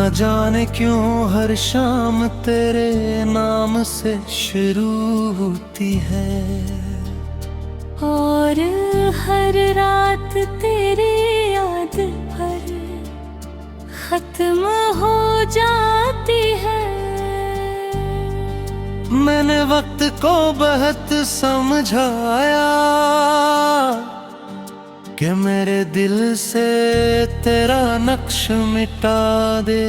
न जाने क्यों हर शाम तेरे नाम से शुरू होती है, और हर रात तेरी याद पर खत्म हो जाती है। मैंने वक्त को बहुत समझाया कि मेरे दिल से तेरा नक्श मिटा दे,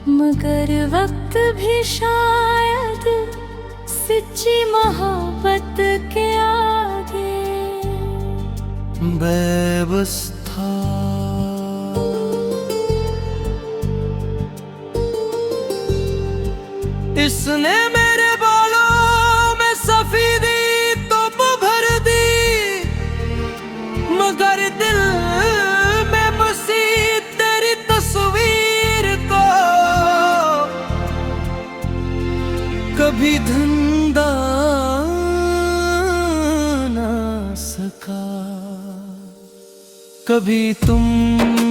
मगर वक्त भी शायद सच्ची मोहब्बत के आगे बेबस था। इसने मेरे बालों में सफेदी तो भर दी, मगर दिल में बसी तेरी तस्वीर को कभी धंधा ना सका। कभी तुम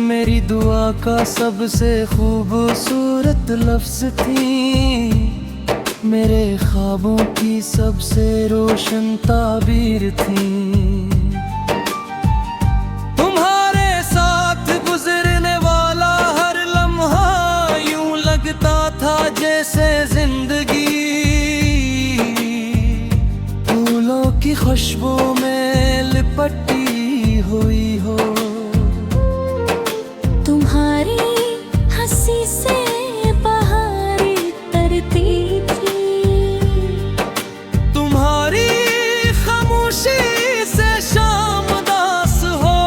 मेरी दुआ का सबसे खूबसूरत लफ्ज थी, मेरे ख्वाबों की सबसे रोशन ताबीर थी। तुम्हारे साथ गुजरने वाला हर लम्हा यूं लगता था जैसे जिंदगी फूलों की खुशबू में लिपटी हुई हो। तुम्हारी हंसी से बहारें तरती थी, तुम्हारी खामोशी से शाम दास हो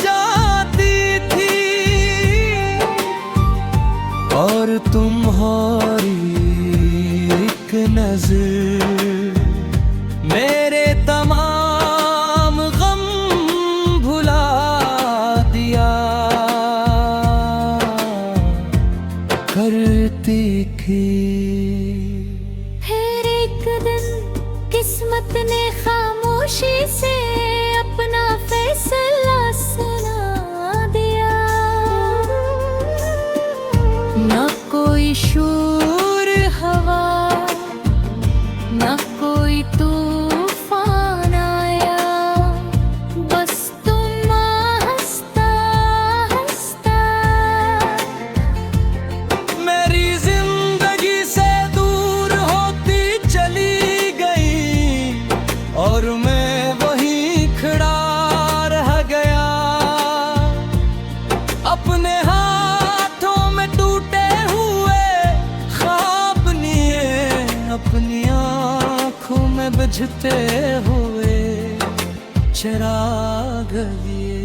जाती थी, और तुम्हारी एक नजर मेरे तमाम गम भुला दिया करती थी। फिर एक दिन किस्मत ने खामोशी से अपना फैसला सुना दिया। ना कोई शोर हवा, ना कोई तूफान आया, बस तुम हंसता हंसता मेरी जिंदगी से दूर होती चली गई, और मैं वहीं खड़ा रह गया, अपने हाथों में टूटे हुए ख्वाब लिए, अपनी आँखों में बुझते हुए चिराग लिए।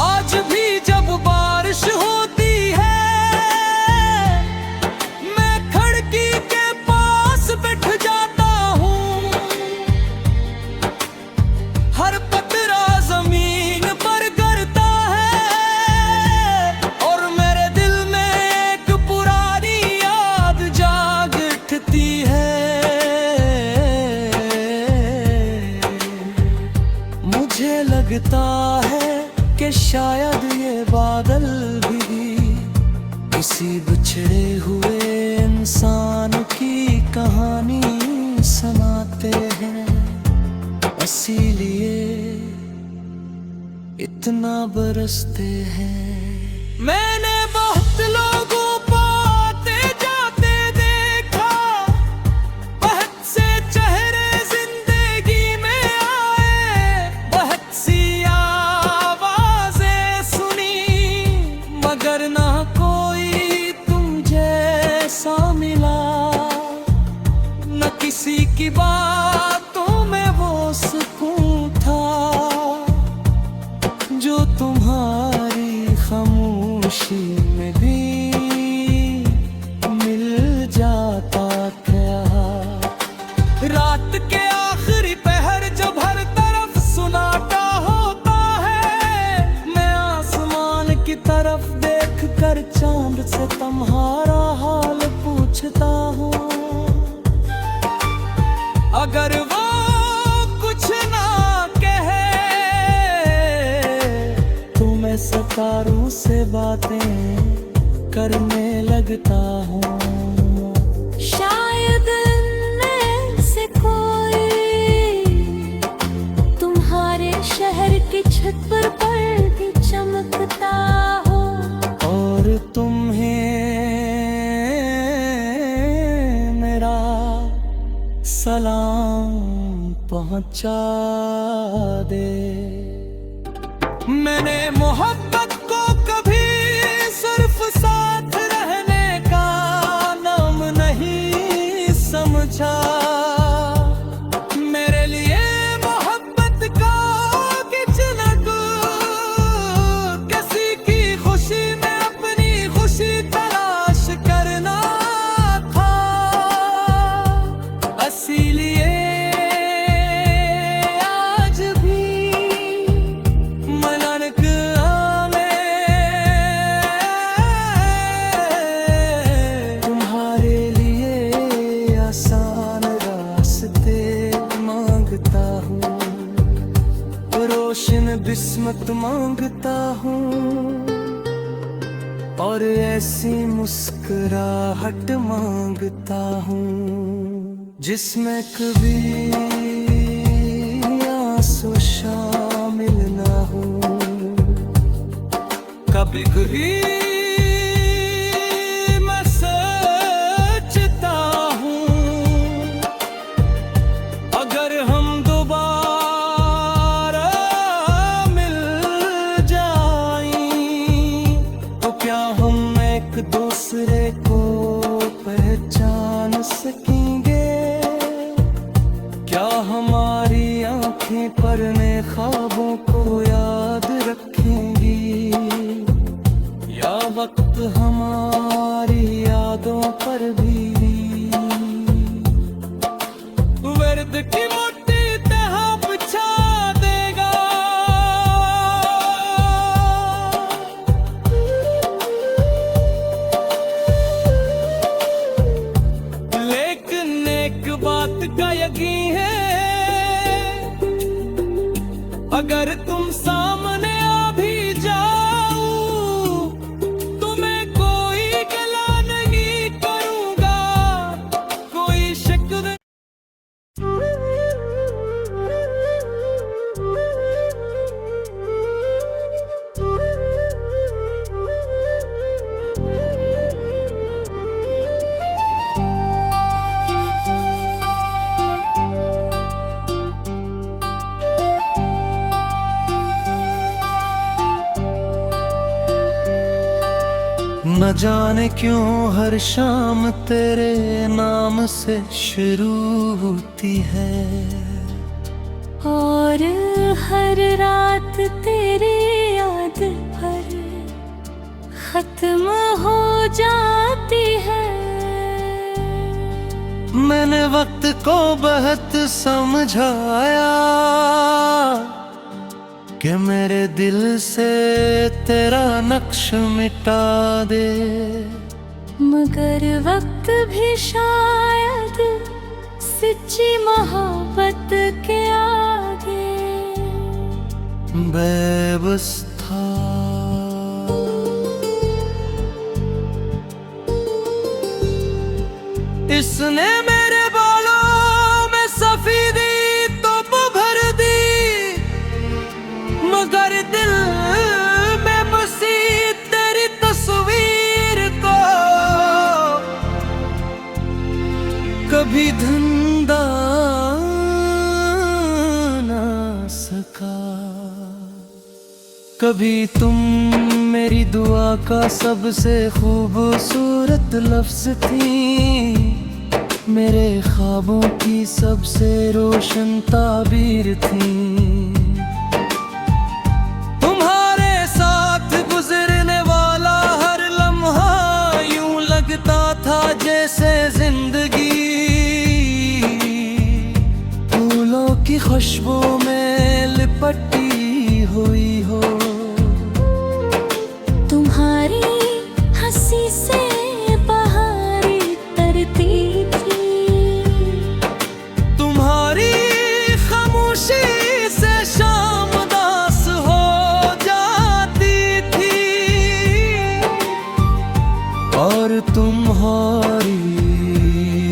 आज भी जब बारिश होती है, मैं खिड़की के पास बैठ जाता हूँ, हर पतरा जमीन पर गिरता है, और मेरे दिल में एक पुरानी याद जाग उठती है। मुझे लगता है कि शायद ये बादल भी किसी बिछड़े हुए इंसान की कहानी सुनाते हैं, इसीलिए इतना बरसते हैं। मैंने बहुत लोगों को आते जाते देखा, बहुत से चेहरे जिंदगी में आए, बहुत सी आवाजें सुनी, मगर ना कोई तुम जैसा मिला, न किसी की बातों में वो सुकून था जो तुम्हारी खामोशी में भी मिल जाता था। रात के आखिरी पहर जब हर तरफ सुनाता होता है, मैं आसमान की तरफ देख कर चांद से तुम्हारा हाल पूछता हूँ। अगर वो कुछ ना कहे तो मैं सितारों से बातें करने लगता हूँ। शायद इनमें से कोई तुम्हारे शहर की छत पर भी चमकता हो, और तुम्हें मेरा सलाम पहुंचा दे। मैंने मोहब्बत को कभी सिर्फ साथ रहने का नाम नहीं समझा। मेरे लिए मोहब्बत का कितना किसी की खुशी में अपनी खुशी तलाश करना था। इसीलिए आज भी मलक आमे तुम्हारे लिए आसान रास्ते मांगता हूँ, रोशन बिस्मत मांगता हूँ, और ऐसी मुस्कुराहट मांगता हूँ जिसमें कभी आंसू शामिल ना हो। कभी कभी मैं सोचता हूँ अगर हम दोबारा मिल जाएं तो क्या हम एक दूसरे को पहचान सकेंगे? क्या हमारी आंखें पढ़ने ख्वाबों को याद रखेंगी, या वक्त हमारी यादों पर भी वर्द की मोटी तह बिछा देगा? लेकिन एक बात का यकीन है, अगर तुम सामने आ भी जाओ तो मैं कोई गिला नहीं करूंगा, कोई शिकवा। न जाने क्यों हर शाम तेरे नाम से शुरू होती है, और हर रात तेरी याद पर खत्म हो जाती है। मैंने वक्त को बहुत समझाया कि मेरे दिल से तेरा नक्श मिटा दे, मगर वक्त भी शायद सच्ची मोहब्बत के आगे बेबस था। इसने मेरे बालों में सफेदी तो भर दी, मगर दिल में बसी तेरी तस्वीर को कभी धंधा ना सका। कभी तुम मेरी दुआ का सबसे खूबसूरत लफ्ज थी, मेरे ख्वाबों की सबसे रोशन ताबीर थी। तुम्हारे साथ गुजरने वाला हर लम्हा यूं लगता था जैसे जिंदगी फूलों की खुशबू में लिपटी हुई हो। तुम्हारी हंसी से बहारें तरती थी, तुम्हारी खामोशी से शाम दास हो जाती थी। तुम्हारी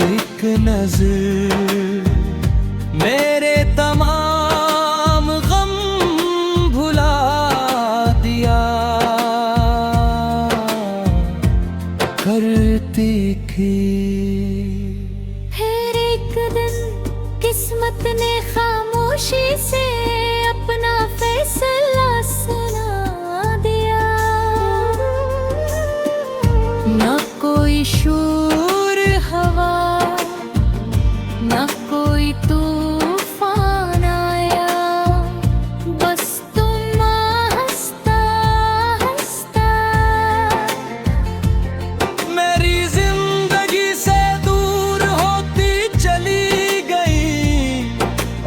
एक नजर मेरे तमाम गम भुला दिया करती थी। फिर एक दिन किस्मत ने खामोशी से अपना फैसला सुना दिया। ना कोई शोर हवा, ना कोई तूफान आया, बस तुम हंसता हंसता मेरी जिंदगी से दूर होती चली गई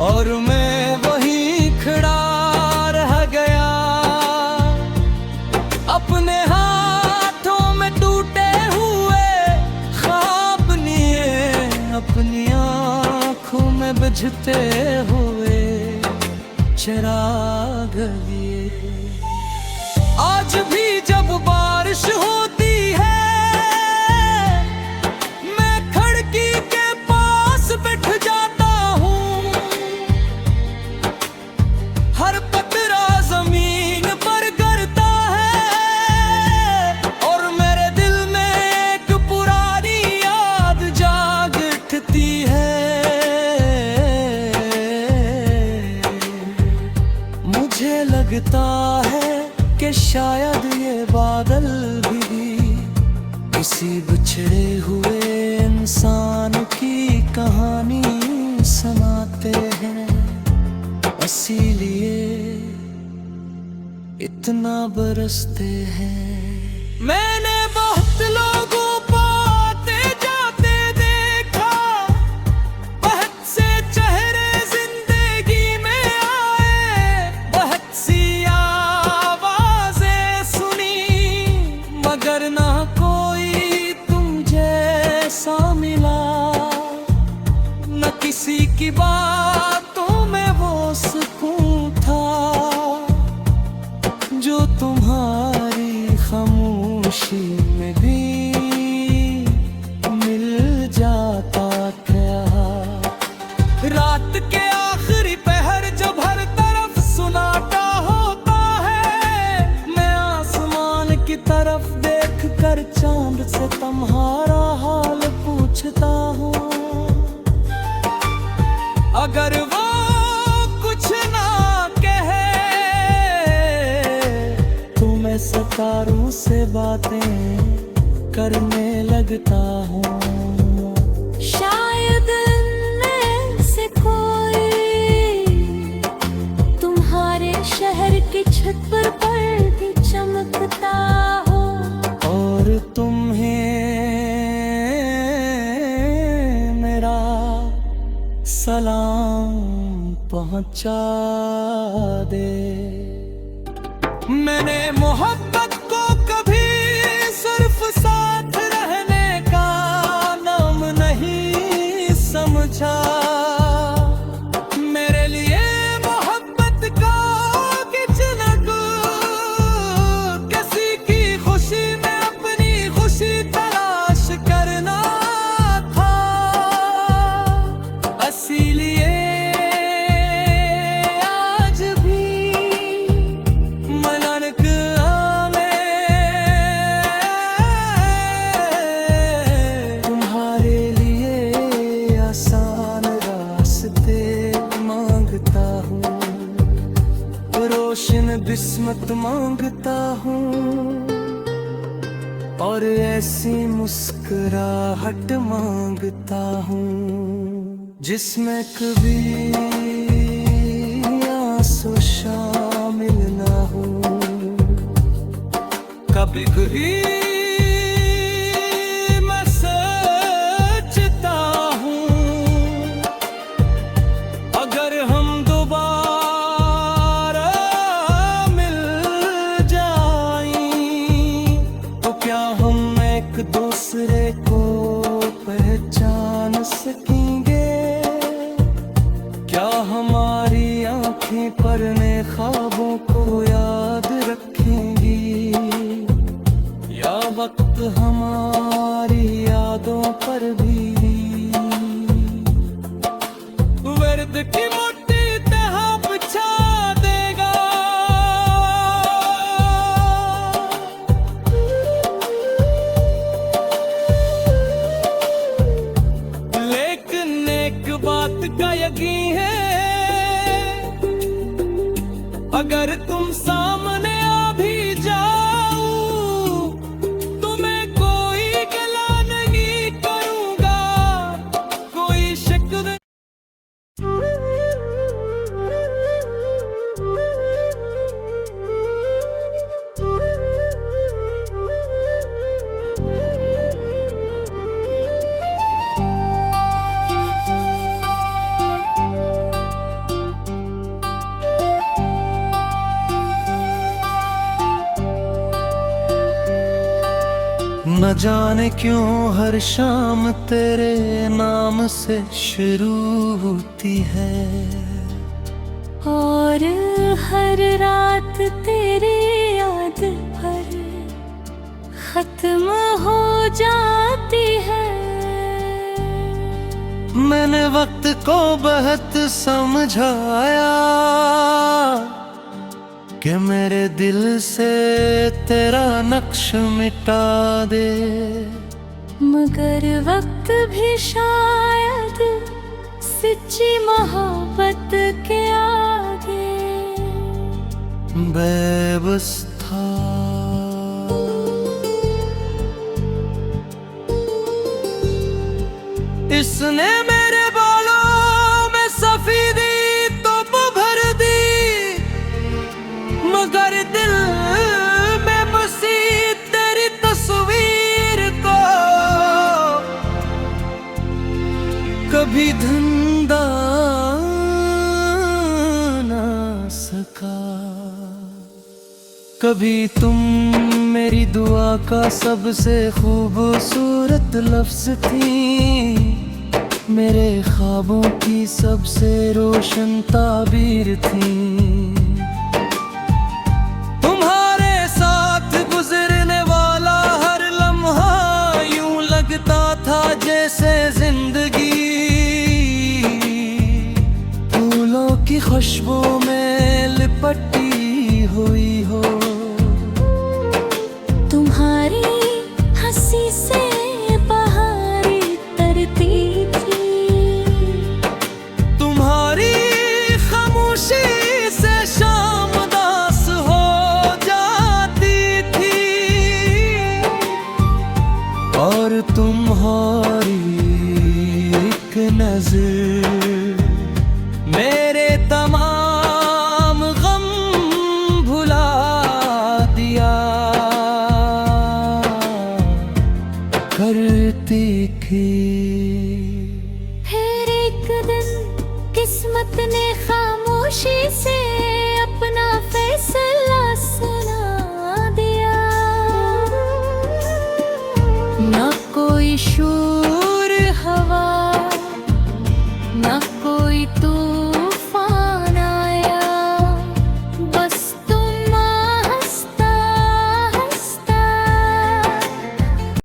और मैं वहीं खड़ा रह गया। अपने हाथों में टूटे हुए ख्वाब लिए, अपनी आंखों में बुझते हुए चिराग लिए। आज भी जब बारिश होती है मैं खिड़की के पास बैठ जाता हूँ। हर पत्थरा जमीन पर गिरता है और मेरे दिल में एक पुरानी याद जाग उठती है। मुझे लगता है कि शायद ये बादल भी किसी बिछड़े हुए इंसान की कहानी सुनाते हैं, इसीलिए इतना बरसते हैं। मैंने बहुत लोगों को आते जाते देखा, बहुत से चेहरे जिंदगी में आए, बहुत सी आवाजें सुनी, मगर ना कोई तुम जैसा मिला। न किसी की बातों में वो सुकून था जो तुम्हारी खामोशी में भी मिल जाता था। रात के आखिरी पहर जब हर तरफ सुनाता होता है, मैं आसमान की तरफ देख कर चांद से तुम्हारा हाल पूछता हूँ। अगर वो कुछ ना कहे तो मैं सितारों से बातें करने लगता हूँ। शायद इनमें से कोई तुम्हारे शहर की छत पर भी चमकता हो और तुम्हें मेरा सलाम पहुंचा दे। मैंने मोहब्बत को कभी सिर्फ साथ रहने का नाम नहीं समझा। मेरे लिए मोहब्बत का कितना किसी की खुशी में अपनी खुशी तलाश करना था, इसीलिए आज भी मलक तुम्हारे लिए आसान रास्ते मांगता हूँ, रोशन बिस्मत मांगता हूँ और ऐसी मुस्कुराहट मांगता हूँ जिसमें कभी आंसू शामिल ना हो। कभी कभी मैं सोचता हूँ अगर हम दोबारा मिल जाएं तो क्या हम एक दूसरे को पहचान सकेंगे? क्या हमारी आंखें परने ख्वाबों को याद रखेंगी या वक्त हमारी बात का यकीन है, अगर तुम सामने आ भी जाओ तो मैं कोई गिला नहीं करूंगा, कोई शिकवे। न जाने क्यों हर शाम तेरे नाम से शुरू होती है, और हर रात तेरी याद पर खत्म हो जाती है। मैंने वक्त को बहुत समझाया कि मेरे दिल से तेरा नक्श मिटा दे, मगर वक्त भी शायद सच्ची मोहब्बत के आगे बेबस था। इसने मेरे बालों में सफेदी तो भर दी, मगर दिल में बसी तेरी तस्वीर को कभी धंधा ना सका। कभी तुम मेरी दुआ का सबसे खूबसूरत लफ्ज थी, मेरे ख्वाबों की सबसे रोशन ताबीर थी। तुम्हारे साथ गुजरने वाला हर लम्हा यूं लगता था जैसे जिंदगी फूलों की खुशबू में लिपटी हुई हो। तुम्हारी हंसी से बहारें तरती थी, तुम्हारी खामोशी से शाम दास हो जाती थी, और तुम्हारी एक नजर मेरे तमाम गम भुला दिया करती थी। फिर एक दिन किस्मत ने खामोशी से अपना फैसला सुना दिया। ना कोई शोर हवा, ना कोई तू